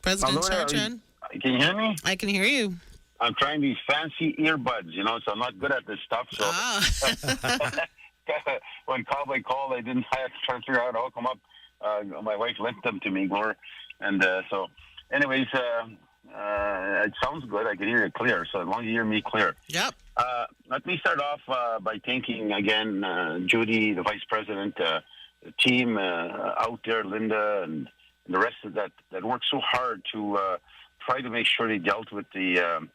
President Hello, Chartrand. can you hear me? I can hear you. I'm trying these fancy earbuds, so I'm not good at this stuff. So Ah. when Cowboy called, I didn't have to try to figure out how to come up. My wife lent them to me, Glor. And anyways, it sounds good. I can hear it clear. So as long as you hear me clear. Yep. Let me start off by thanking again Judy, the Vice President, the team out there, Linda, and the rest of that worked so hard to try to make sure they dealt with the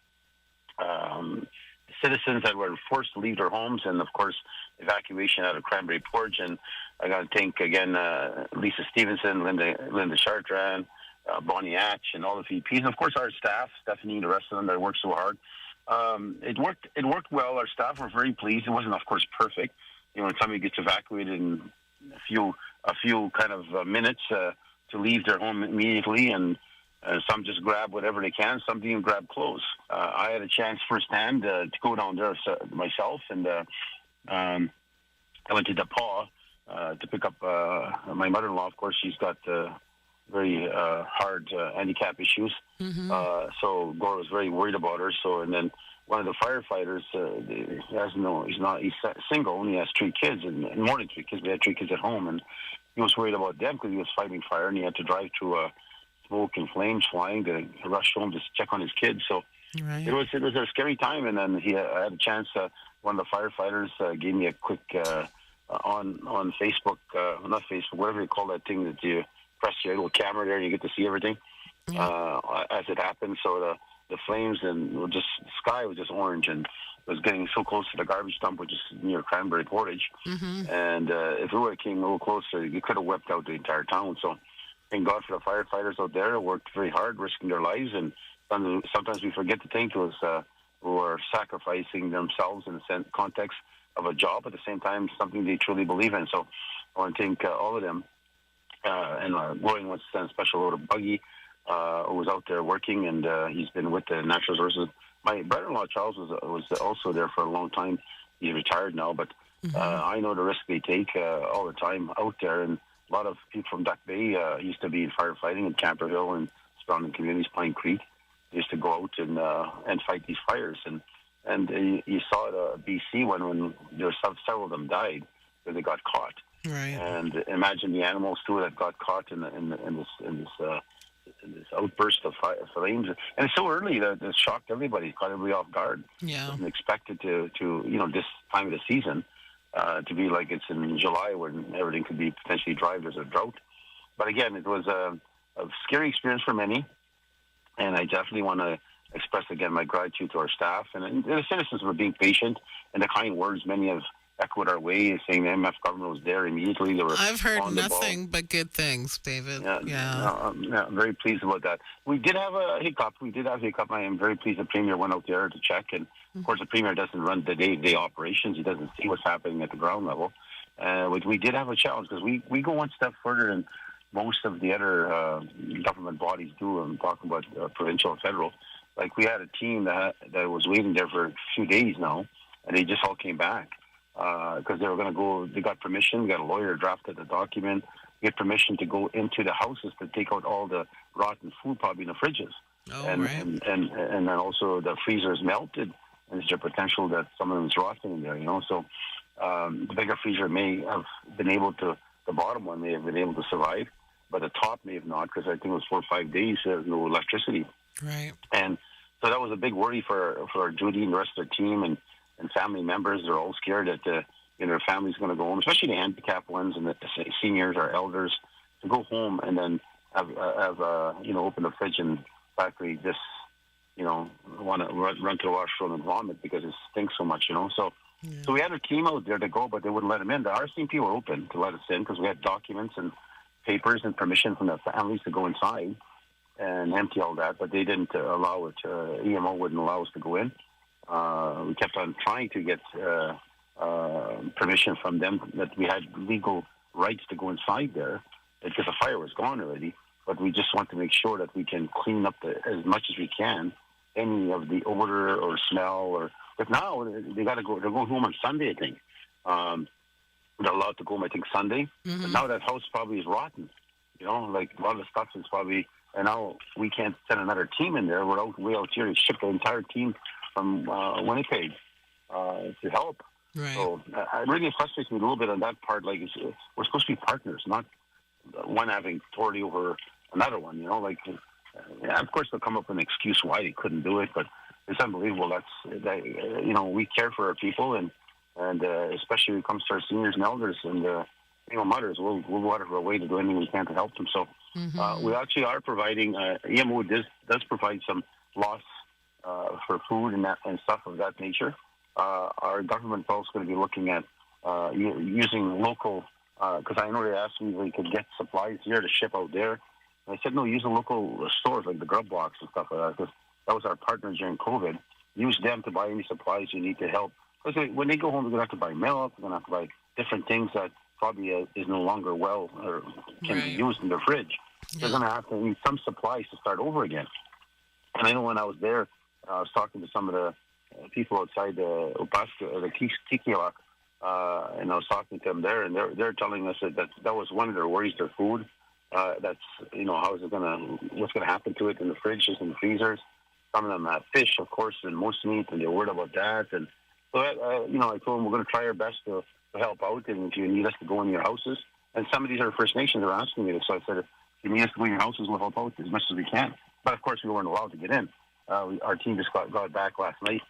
citizens that were forced to leave their homes, and of course evacuation out of Cranberry Porch. And I got to thank again Lisa Stevenson, Linda Chartrand, Bonnie Atch, and all the VPs, and of course our staff, Stephanie, the rest of them that worked so hard. It worked well. Our staff were very pleased. It wasn't, of course, perfect. When somebody gets evacuated in a few kind of minutes to leave their home immediately, and some just grab whatever they can. Some didn't grab clothes. I had a chance firsthand to go down there myself, and I went to DePaul to pick up my mother-in-law. Of course, she's got very hard handicap issues. Mm-hmm. So Gore was very worried about her. So, and then one of the firefighters, he's single, only has 3 kids, and more than 3 kids. We had 3 kids at home, and he was worried about them because he was fighting fire, and he had to drive through smoke and flames flying to rush home to check on his kids. So Right. it was a scary time. And then I had a chance. One of the firefighters gave me a quick on Facebook, not Facebook, whatever you call that thing that you press your little camera there and you get to see everything as it happened. So the flames and the sky was just orange, and it was getting so close to the garbage dump, which is near Cranberry Portage. Mm-hmm. And if it would have came a little closer, you could have wiped out the entire town. So thank God for the firefighters out there who worked very hard, risking their lives. And sometimes we forget to think those who are sacrificing themselves in the context of a job, at the same time, something they truly believe in. So I want to thank all of them. And Roy wants to send a special load of Buggy, who was out there working, and he's been with the Natural Resources. My brother-in-law, Charles, was also there for a long time. He's retired now, but I know the risk they take all the time out there. And a lot of people from Duck Bay used to be in firefighting in Camperville and surrounding communities, Pine Creek. They used to go out and fight these fires. And you saw it BC when there were several of them died because they got caught. Right. And imagine the animals too that got caught in this outburst of flames. And it's so early that it shocked everybody, caught everybody off guard. Yeah. Wasn't expected to this time of the season to be like it's in July when everything could be potentially dry. There's a drought. But again, it was a scary experience for many, and I definitely want to express again my gratitude to our staff and the citizens for being patient and the kind words many have echoed our way, saying the MMF government was there immediately. They were I've heard on the nothing but good things, David. Yeah. I'm very pleased about that. We did have a hiccup. I am very pleased the Premier went out there to check. And, of course, the Premier doesn't run the day-to-day operations. He doesn't see what's happening at the ground level. We did have a challenge because we go one step further than most of the other government bodies do. I'm talking about provincial and federal. Like, we had a team that was waiting there for a few days now, and they just all came back. Because they were going to go, they got permission, we got a lawyer drafted the document, get permission to go into the houses to take out all the rotten food probably in the fridges. Oh, and, right. and then also the freezers melted, and there's a potential that some of them is rotten in there, So the bigger freezer may have been able to, the bottom one may have been able to survive, but the top may have not, because I think it was 4 or 5 days, no electricity. Right. And so that was a big worry for Judy and the rest of their team, and family members. They're all scared that their family's going to go home, especially the handicapped ones and the seniors or elders, to go home and then have open the fridge and practically just want to run to the washroom and vomit because it stinks so much. So we had a team out there to go, but they wouldn't let them in. The RCMP were open to let us in because we had documents and papers and permission from the families to go inside and empty all that, but they didn't allow it. EMO wouldn't allow us to go in. We kept on trying to get permission from them that we had legal rights to go inside there because the fire was gone already. But we just want to make sure that we can clean up as much as we can any of the odor or smell. But now they got to go. They're going home on Sunday, I think. They're allowed to go home, I think, Sunday. Mm-hmm. But now that house probably is rotten. Like a lot of the stuff is probably and now we can't send another team in there. We're out here to ship the entire team from Winnipeg to help. Right. So it really frustrates me a little bit on that part. Like we're supposed to be partners, not one having authority over another one. Of course they'll come up with an excuse why they couldn't do it, but it's unbelievable. We care for our people, and especially when it comes to our seniors and elders and mothers, we'll go out of our way to do anything we can to help them. So we actually are providing. EMO does provide some loss for food and stuff of that nature. Our government's also going to be looking at using local. Because I know they asked me if we could get supplies here to ship out there. And I said, no, use the local stores like the Grub Box and stuff like that, because that was our partner during COVID. Use them to buy any supplies you need to help. Because when they go home, they're going to have to buy milk, they're going to have to buy different things that probably is no longer well or can be used in their fridge. Yeah. They're going to have to need some supplies to start over again. And I know when I was there, I was talking to some of the people outside the Kikiwak, and I was talking to them there, and they're telling us that was one of their worries, their food. That's how is it what's gonna happen to it in the fridges and the freezers. Some of them have fish, of course, and most meat, and they're worried about that. And so I told them we're going to try our best to help out, and if you need us to go in your houses, and some of these are First Nations are asking me this, so I said if you need us to go in your houses, we'll help out as much as we can. But of course, we weren't allowed to get in. Our team just got back last night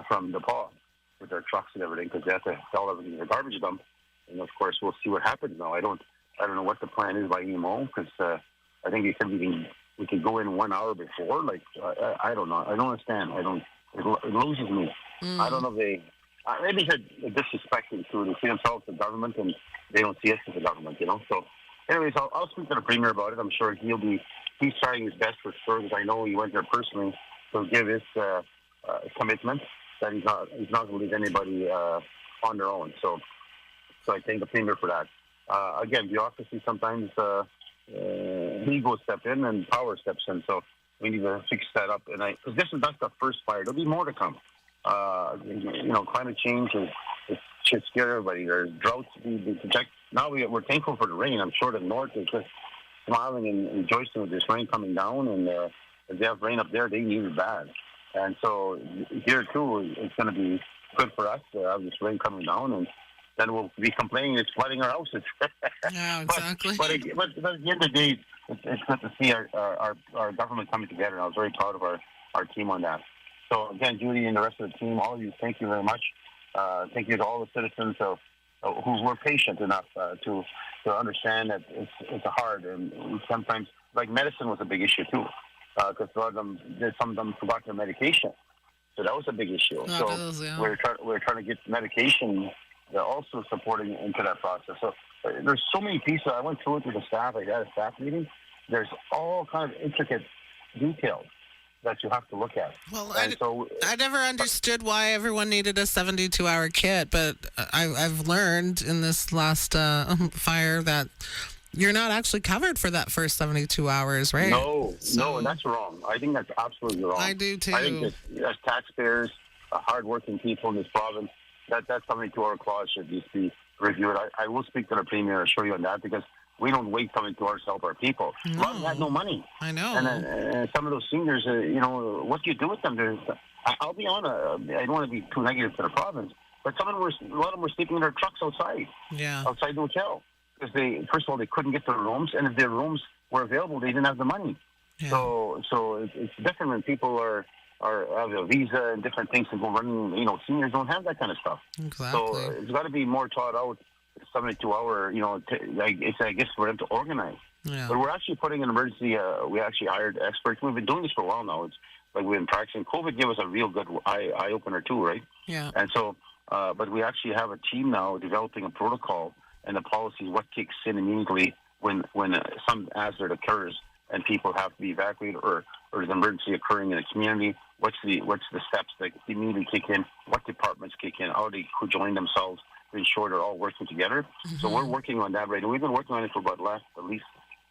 from Nepal with their trucks and everything, because they have to sell everything in the garbage dump. And of course, we'll see what happens now. I don't know what the plan is by EMO, because I think they said we could go in 1 hour before. Like I don't know. I don't understand. It loses me. I don't know if maybe they're disrespecting too. They see themselves as the government, and they don't see us as the government. So, anyways, I'll speak to the premier about it. I'm sure he's trying his best for sure, because I know he went there personally to give his commitment that he's not going to leave anybody on their own. So I thank the premier for that. Again, bureaucracy sometimes ego steps in and power steps in. So we need to fix that up. And that's the first fire. There'll be more to come. Climate change should scare everybody. There's droughts we project. Now we're thankful for the rain. I'm sure the north is just smiling and rejoicing with this rain coming down. And if they have rain up there, they need it bad. And so here, too, it's going to be good for us to have this rain coming down, and then we'll be complaining it's flooding our houses. Yeah, exactly. But at the end of the day, it's good to see our government coming together, and I was very proud of our team on that. So, again, Judy and the rest of the team, all of you, thank you very much. Thank you to all the citizens who were patient enough to understand that it's hard, and sometimes, like medicine was a big issue, too. Because some of them forgot their medication, so that was a big issue. We're trying to get medication also supporting into that process. So there's so many pieces. I went through it with the staff. I had a staff meeting. There's all kind of intricate details that you have to look at. Well, I never understood why everyone needed a 72-hour kit, but I've learned in this last fire that you're not actually covered for that first 72 hours, right? No, and that's wrong. I think that's absolutely wrong. I do, too. I think as taxpayers, hardworking people in this province, that 72-hour clause should just be reviewed. I will speak to the premier and assure you on that, because we don't wait 72 hours to help our people. No. A lot of them had no money. I know. And some of those seniors, what do you do with them? I'll be honest, I don't want to be too negative to the province, but a lot of them were sleeping in their trucks outside the hotel. Because first of all, they couldn't get their rooms, and if their rooms were available, they didn't have the money. Yeah. So it's different when people have a visa and different things to go running. Seniors don't have that kind of stuff. Exactly. So it's got to be more thought out. 72-hour, I guess for them to organize. Yeah. But we're actually putting an emergency. We actually hired experts. We've been doing this for a while now. It's like we've been practicing. COVID gave us a real good eye opener too, right? Yeah. And so, but we actually have a team now developing a protocol and the policies, what kicks in immediately when some hazard occurs and people have to be evacuated or there's an emergency occurring in a community. What's the steps that immediately kick in? What departments kick in? How they could join themselves to ensure they're all working together. Mm-hmm. So we're working on that right now. We've been working on it for about at least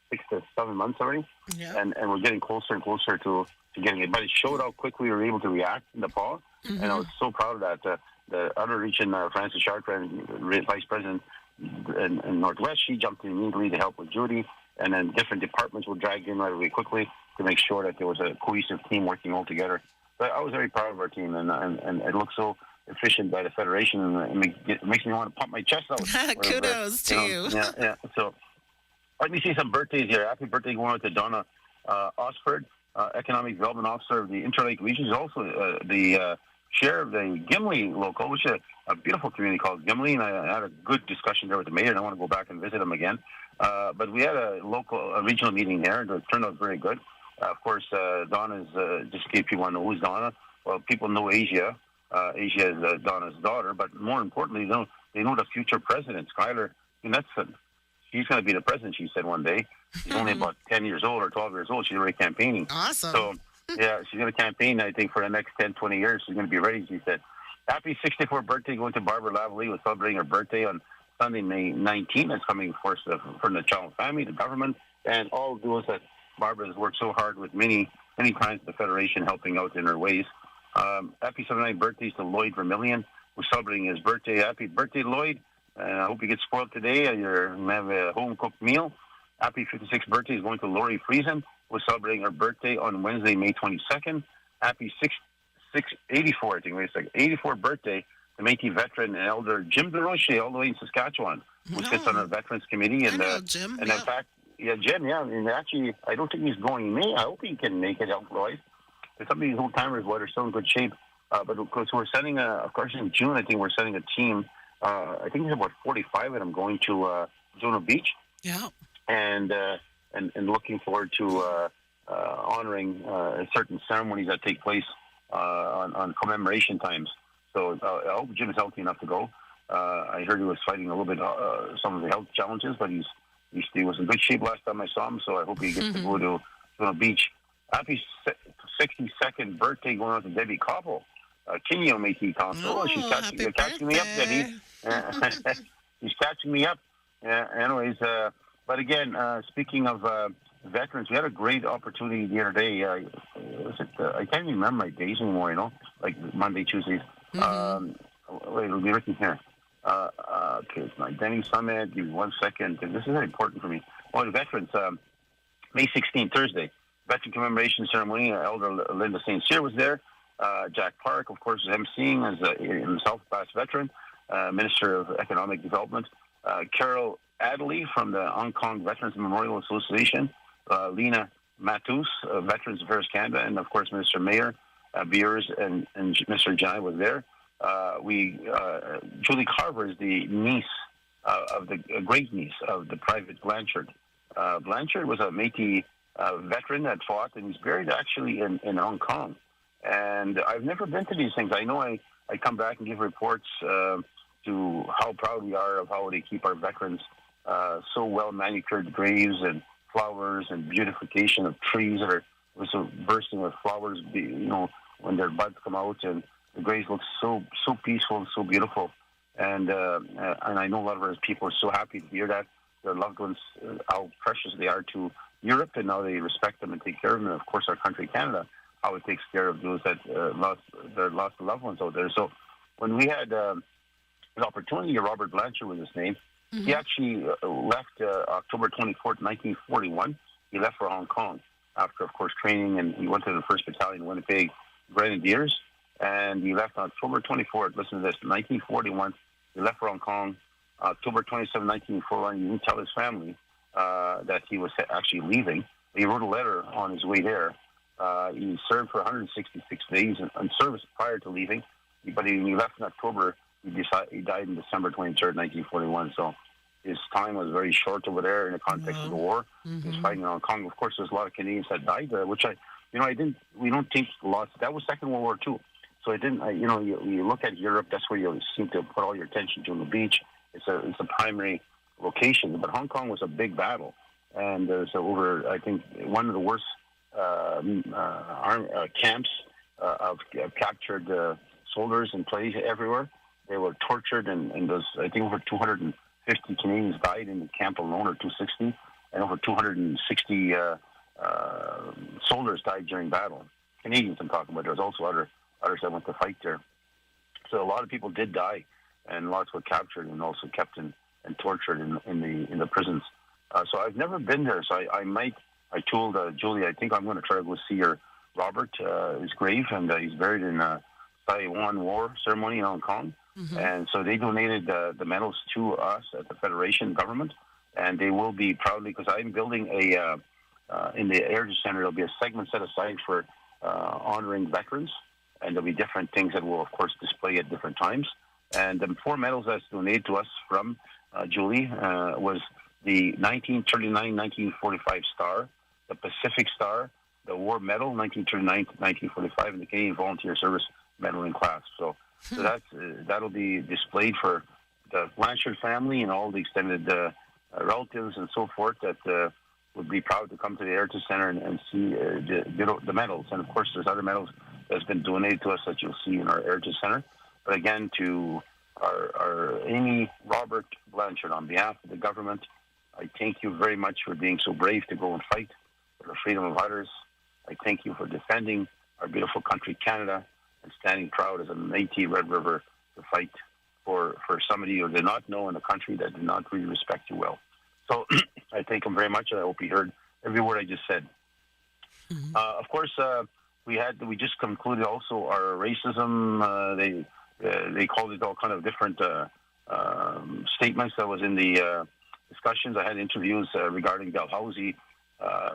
6 to 7 months already. Yeah. And we're getting closer and closer to getting it. But it showed how quickly we were able to react in Nepal. Mm-hmm. And I was so proud of that. The other region, Francis Chartrand, Vice President in Northwest, she jumped in immediately to help with Judy. and then different departments were dragged in relatively quickly to make sure that there was a cohesive team working all together. But I was very proud of our team, and it looked so efficient by the federation, and it makes me want to pump my chest out. Kudos to you. Yeah. So let me see some birthdays here. Happy birthday going out to Donna Osford, Economic Development Officer of the Interlake Region. She's also the chair of the Gimli local, which is a beautiful community called Gimli, and I had a good discussion there with the mayor, and I want to go back and visit him again. But we had a regional meeting there, and it turned out very good. Of course, Donna's, just in case people want to know who's Donna, well, people know Asia. Asia is Donna's daughter, but more importantly, they know the future president, Skylar Knudsen. She's going to be the president, she said one day. She's only about 10 years old or 12 years old. She's already campaigning. Awesome. So, yeah, she's going to campaign, I think, for the next 10, 20 years. She's going to be ready, she said. Happy 64th birthday going to Barbara Lavalley. We're celebrating her birthday on Sunday, May 19th. That's coming, of course, from the child family, the government, and all those that Barbara has worked so hard with many times the Federation helping out in her ways. Happy 79th birthdays to Lloyd Vermillion. We're celebrating his birthday. Happy birthday, Lloyd. I hope you get spoiled today and you have a home-cooked meal. Happy 56th birthday is going to Lori Friesen. We're celebrating her birthday on Wednesday, May 22nd. Happy 84, I think. Wait a second. 84th birthday to Métis veteran and elder Jim DeRoche, all the way in Saskatchewan, who sits on our Veterans Committee. And, I know Jim. And in fact, Jim, and actually, I don't think he's going May. I hope he can make it out, Lloyd. There's some of these old-timers are still in good shape. But of course, we're sending, of course, in June, I think we're sending a team. I think there's about 45 of them going to Juno Beach. Yeah. And looking forward to honoring certain ceremonies that take place on commemoration times. So I hope Jim is healthy enough to go. I heard he was fighting a little bit some of the health challenges, but he was in good shape last time I saw him. So I hope he gets to go to Juno Beach. Happy 62nd birthday going on to Debbie Cobble, Kinyo Métis Council. Oh, She's catching me up, Debbie. She's catching me up. Anyways, but again, speaking of veterans, we had a great opportunity the other day. I can't even remember my days anymore, like Monday, Tuesdays. Wait, it'll be written here. Okay, it's my Denny Summit. Give me 1 second. This is very important for me. The veterans, May 16th, Thursday. Veteran commemoration ceremony. Elder Linda St. Cyr was there. Jack Clark, of course, is emceeing as himself a past veteran, Minister of Economic Development. Carol Adley from the Hong Kong Veterans Memorial Association. Lena Matus, Veterans Affairs Canada, and of course, Minister Mayor Beers and Mr. Jai was there. Julie Carver is the niece of the great niece of the Private Blanchard. Blanchard was a Métis veteran that fought, and he's buried actually in Hong Kong. And I've never been to these things. I know I come back and give reports to how proud we are of how they keep our veterans so well manicured graves and flowers and beautification of trees that are so bursting with flowers, when their buds come out, and the graves look so peaceful and so beautiful. And I know a lot of our people are so happy to hear that their loved ones, how precious they are to Europe, and how they respect them and take care of them. And of course, our country, Canada, how it takes care of those that lost loved ones out there. So when we had an opportunity, Robert Blanchard was his name. He actually left October 24th, 1941. He left for Hong Kong after, of course, training, and he went to the 1st Battalion Winnipeg Grenadiers, and he left on October 24th, listen to this, 1941. He left for Hong Kong. October 27, 1941, he didn't tell his family that he was actually leaving. He wrote a letter on his way there. He served for 166 days in service prior to leaving, but when he left in October, he died in December 23rd, 1941. So his time was very short over there in the context of the war. He was fighting in Hong Kong. Of course, there's a lot of Canadians that died there, which we don't think lots. That was Second World War too. So you look at Europe, that's where you seem to put all your attention to the beach. It's a primary location, but Hong Kong was a big battle, and there's over, I think, one of the worst camps of captured soldiers in place everywhere. They were tortured, and there's, I think, over 250 Canadians died in the camp alone, or 260, and over 260 soldiers died during battle. Canadians I'm talking about. There's also others that went to fight there. So a lot of people did die, and lots were captured and also kept and tortured in the prisons. So I've never been there. So I told Julie, I think I'm going to try to go see her, Robert, his grave, and he's buried in Taiwan War ceremony in Hong Kong. Mm-hmm. And so they donated the medals to us at the Federation government, and they will be proudly, because I'm building in the Heritage Center, there'll be a segment set aside for honoring veterans, and there'll be different things that we'll, of course, display at different times. And the 4 medals that's donated to us from Julie was the 1939-1945 Star, the Pacific Star, the War Medal, 1939-1945, and the Canadian Volunteer Service Medal in class. So that'll be displayed for the Blanchard family and all the extended relatives and so forth that would be proud to come to the Heritage Center and see the medals. And, of course, there's other medals that's been donated to us that you'll see in our Heritage Center. But, again, to our Amy Robert Blanchard, on behalf of the government, I thank you very much for being so brave to go and fight for the freedom of others. I thank you for defending our beautiful country, Canada, and standing proud as a Métis Red River to fight for somebody who did not know in a country that did not really respect you well. So I thank him very much, and I hope he heard every word I just said. Mm-hmm. Of course, we just concluded also our racism. They called it all kind of different statements that was in the discussions. I had interviews regarding Dalhousie,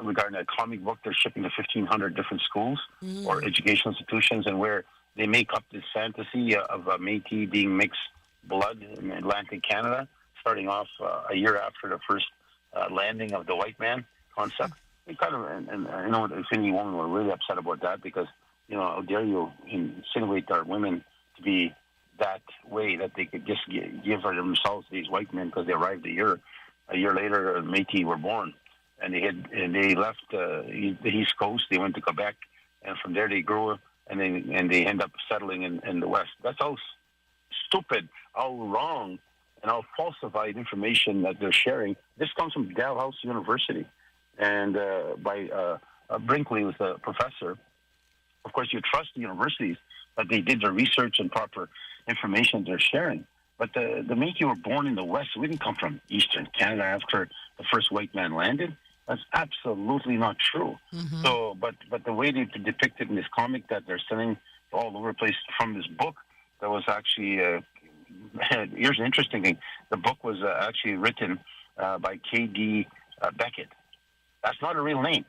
regarding a comic book they're shipping to 1,500 different schools or educational institutions, and where they make up this fantasy of Métis being mixed blood in Atlantic Canada, starting off a year after the first landing of the white man concept. It kind of, and I know if any woman were really upset about that, because, how dare you insinuate our women to be that way, that they could just give themselves to these white men because they arrived a year later, Métis were born. And they left the East Coast, they went to Quebec, and from there they grew, and they end up settling in the West. That's how stupid, how wrong, and how falsified information that they're sharing. This comes from Dalhousie University, and by Brinkley, was the professor. Of course, you trust the universities that they did their research and proper information they're sharing. But the Métis were born in the West. We didn't come from Eastern Canada after the first white man landed. That's absolutely not true. Mm-hmm. So, but the way they depict it in this comic that they're selling all over the place from this book, that was actually, here's an interesting thing. The book was actually written by K.D. Beckett. That's not a real name.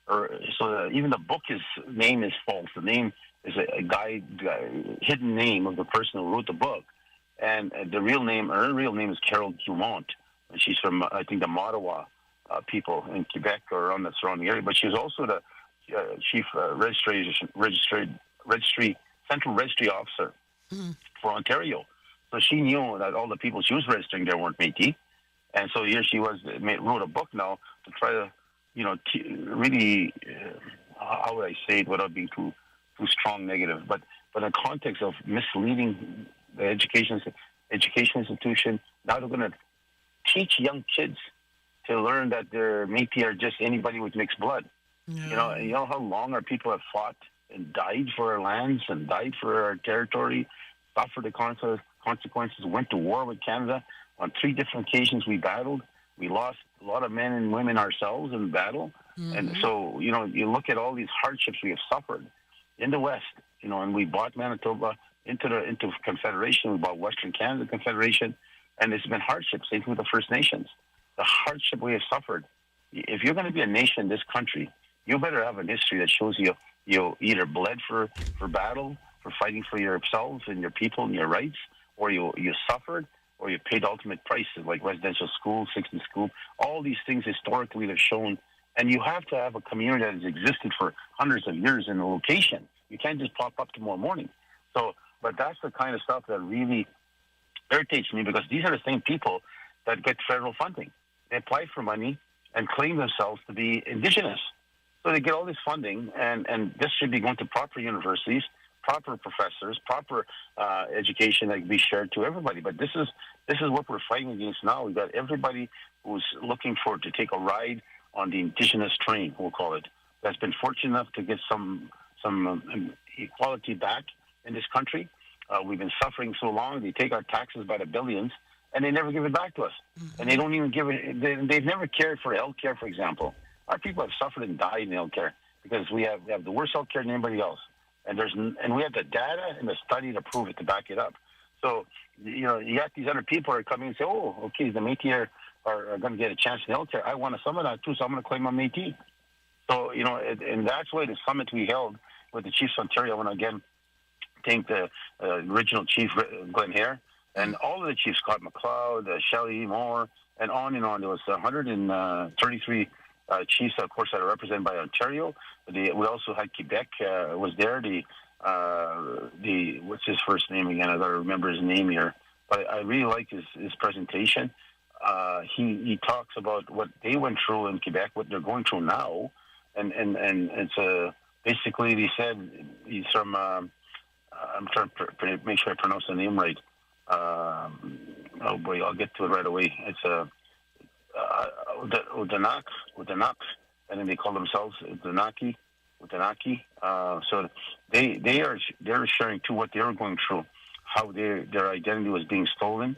So even the book name is false. The name is a hidden name of the person who wrote the book. And her real name is Carol Dumont. And she's from, I think, the Mattawa people in Quebec or around the surrounding area. But she's also the chief central registry officer for Ontario. So she knew that all the people she was registering there weren't Métis. And so here she was, wrote a book now to try to, really, how would I say it without being too strong negative, but in the context of misleading the education institution. Now they're going to teach young kids to learn that their Métis are just anybody with mixed blood. Yeah. You know how long our people have fought and died for our lands and died for our territory, suffered the consequences, went to war with Canada. On 3 different occasions we battled. We lost a lot of men and women ourselves in battle. Mm-hmm. And so, you look at all these hardships we have suffered in the West, and we bought Manitoba into Confederation. We bought Western Canada Confederation, and there's been hardships, same thing with the First Nations. The hardship we have suffered. If you're going to be a nation in this country, you better have a history that shows you either bled for battle, for fighting for yourselves and your people and your rights, or you suffered, or you paid ultimate prices like residential school, 60 school. All these things historically have shown. And you have to have a community that has existed for hundreds of years in a location. You can't just pop up tomorrow morning. So, but that's the kind of stuff that really irritates me, because these are the same people that get federal funding. They apply for money and claim themselves to be Indigenous. So they get all this funding, and this should be going to proper universities, proper professors, proper education that can be shared to everybody. But this is what we're fighting against now. We've got everybody who's looking to take a ride on the Indigenous train, we'll call it, that's been fortunate enough to get some equality back in this country. We've been suffering so long. They take our taxes by the billions, and they never give it back to us. And they don't even give it. They've never cared for health care, for example. Our people have suffered and died in health care because we have the worst health care than anybody else, and we have the data and the study to prove it, to back it up. So you got these other people who are coming and say, oh, okay, the Métis are going to get a chance in health care. I want some of that too, so I'm going to claim my Métis. So and that's why the summit we held with the Chiefs of Ontario, I want to again thank the original chief, Glenn Hare, and all of the chiefs, Scott McLeod, Shelley Moore, and on and on. There was 133 chiefs, of course, that are represented by Ontario. We also had Quebec was there. The what's his first name again? I got to remember his name here. But I really like his presentation. He talks about what they went through in Quebec, what they're going through now, and it's basically he said he's from. I'm trying to make sure I pronounce the name right. Oh boy, I'll get to it right away. It's Udanak, and then they call themselves Udanaki. So they're sharing too what they were going through, how their identity was being stolen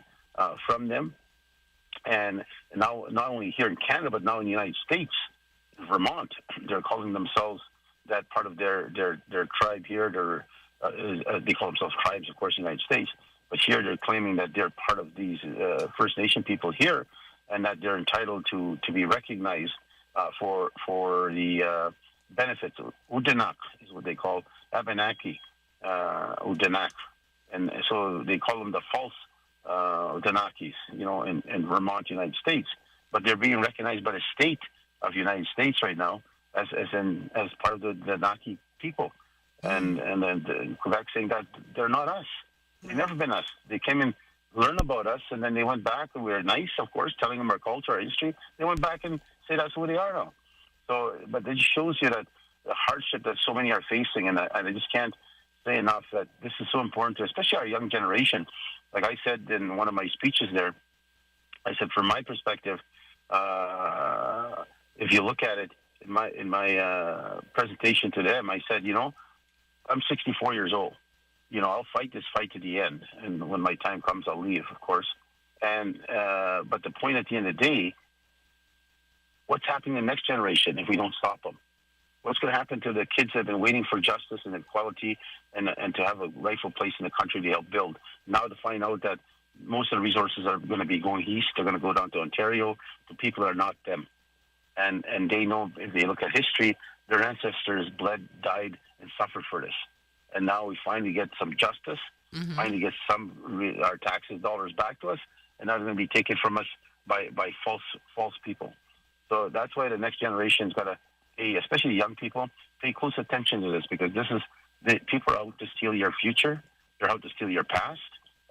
from them, and now not only here in Canada but now in the United States, Vermont, they're calling themselves that part of their tribe here. They call themselves tribes, of course, in the United States. But here they're claiming that they're part of these First Nation people here, and that they're entitled to be recognized for the benefits. Udanak is what they call Abenaki, Udanak, and so they call them the false Udanakis, in Vermont, United States. But they're being recognized by the state of the United States right now as part of the Udanaki people. And then Quebec saying that they're not us. They've never been us. They came and learned about us, and then they went back, and we were nice, of course, telling them our culture, our history. They went back and say that's who they are now. So, but it just shows you that the hardship that so many are facing, and I just can't say enough that this is so important to, especially our young generation. Like I said in one of my speeches there, I said, from my perspective, if you look at it in my presentation to them, I said, I'm 64 years old. I'll fight this fight to the end, and when my time comes, I'll leave, of course. And but the point at the end of the day, what's happening to the next generation if we don't stop them? What's going to happen to the kids that have been waiting for justice and equality and to have a rightful place in the country to help build? Now to find out that most of the resources are going to be going east, they're going to go down to Ontario, to people that are not them. And they know, if they look at history, their ancestors bled, died, and suffered for this. And now we finally get some justice, finally get our taxes dollars back to us, and now they're going to be taken from us by false people. So that's why the next generation's got to, especially young people, pay close attention to this, because people are out to steal your future, they're out to steal your past,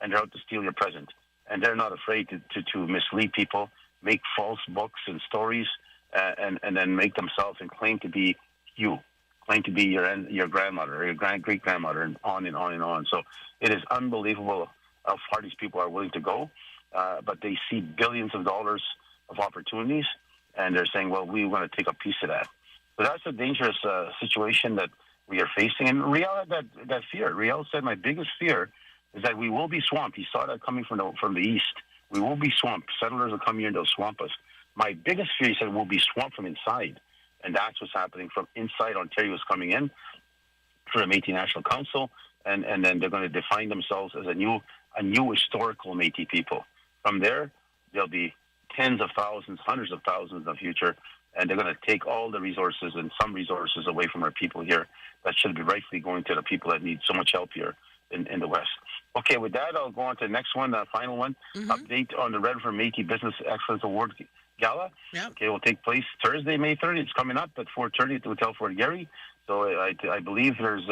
and they're out to steal your present. And they're not afraid to mislead people, make false books and stories, and then make themselves and claim to be you. Claim to be your grandmother or your great-grandmother, and on and on and on. So it is unbelievable how far these people are willing to go, but they see billions of dollars of opportunities, and they're saying, well, we want to take a piece of that. So that's a dangerous situation that we are facing. And Riel had that fear. Riel said, my biggest fear is that we will be swamped. He saw that coming from the east. We will be swamped. Settlers will come here and they'll swamp us. My biggest fear, he said, we'll be swamped from inside. And that's what's happening from inside. Ontario is coming in for the Métis National Council, and then they're going to define themselves as a new historical Métis people. From there, there'll be tens of thousands, hundreds of thousands in the future, and they're going to take all the resources and some resources away from our people here that should be rightfully going to the people that need so much help here in the West. Okay, with that, I'll go on to the next one, the final one. Update on the Redford Métis Business Excellence Award Gala. Yep. Okay, it will take place Thursday, May 30th. It's coming up at 4:30 at the Hotel Fort Garry. So I believe there's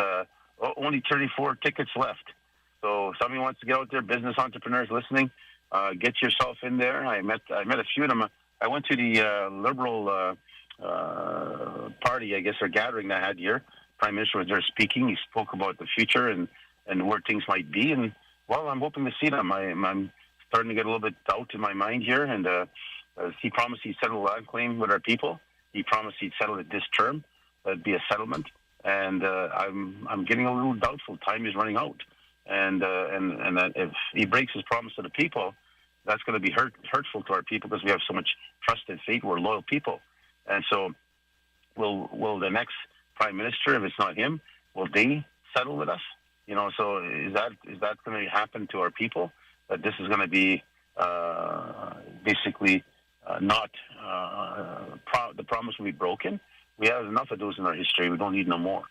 only 34 tickets left. So if somebody wants to get out there, business entrepreneurs listening, get yourself in there. I met a few of them. I went to the Liberal party, I guess, or gathering that I had here. Prime Minister was there speaking. He spoke about the future and where things might be. And, well, I'm hoping to see them. I'm starting to get a little bit doubt in my mind here. And he promised he'd settle the land claim with our people. He promised he'd settle it this term. That'd be a settlement. And I'm getting a little doubtful. Time is running out. And that if he breaks his promise to the people, that's going to be hurtful to our people because we have so much trust and faith. We're loyal people. And so will the next prime minister, if it's not him, will they settle with us? So is that going to happen to our people? That this is going to be basically not the promise will be broken. We have enough of those in our history. We don't need no more.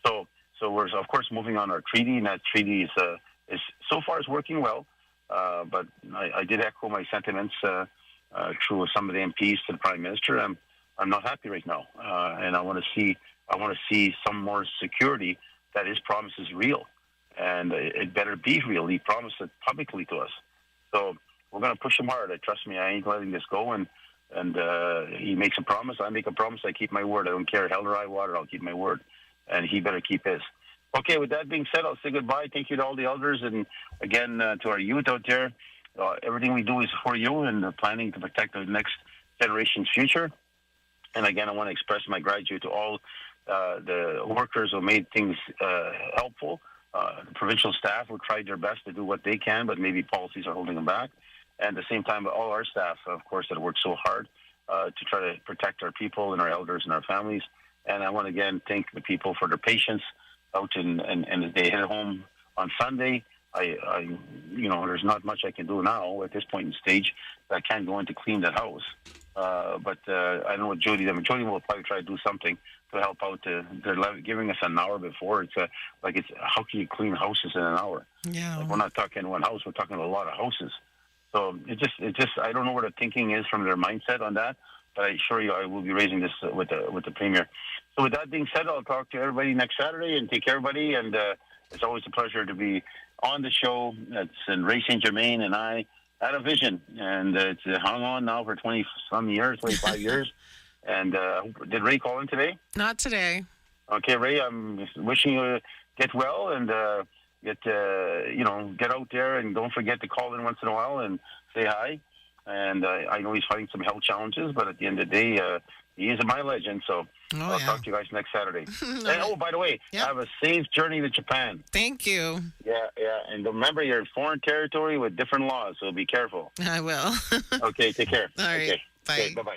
So we're of course moving on our treaty, and that treaty is so far is working well. But I did echo my sentiments through some of the MPs to the Prime Minister. I'm not happy right now, and I want to see some more security that his promise is real, and it better be real. He promised it publicly to us, so we're going to push him hard. Trust me, I ain't letting this go. And he makes a promise, I make a promise, I keep my word. I don't care hell or high water, I'll keep my word, and he better keep his. Okay, with that being said, I'll say goodbye. Thank you to all the elders, and again to our youth out there. Everything we do is for you, and planning to protect the next generation's future. And again, I want to express my gratitude to all the workers who made things helpful. The provincial staff who tried their best to do what they can, but maybe policies are holding them back. And at the same time, all our staff, of course, that worked so hard to try to protect our people and our elders and our families. And I want to again thank the people for their patience out and as they head home on Sunday. There's not much I can do now at this point in stage. I can't go in to clean that house. But I don't know what Jody will probably try to do something to help out. They're giving us an hour before. It's how can you clean houses in an hour? Yeah. Like, we're not talking one house. We're talking a lot of houses. So it just I don't know what the thinking is from their mindset on that. But I assure you, I will be raising this with the Premier. So with that being said, I'll talk to everybody next Saturday, and take care, everybody. And it's always a pleasure to be on the show. It's in Ray St. Germain and I had a vision, and it's hung on now for 20-some years, 25 years. And did Ray call in today? Not today. Okay, Ray, I'm wishing you get well and get out there, and don't forget to call in once in a while and say hi. And I know he's fighting some health challenges, but at the end of the day, he is my legend. So I'll talk to you guys next Saturday. And, by the way, have a safe journey to Japan. Thank you. Yeah. And remember, you're in foreign territory with different laws, so be careful. I will. Okay, take care. All right. Okay. Bye. Okay, bye-bye.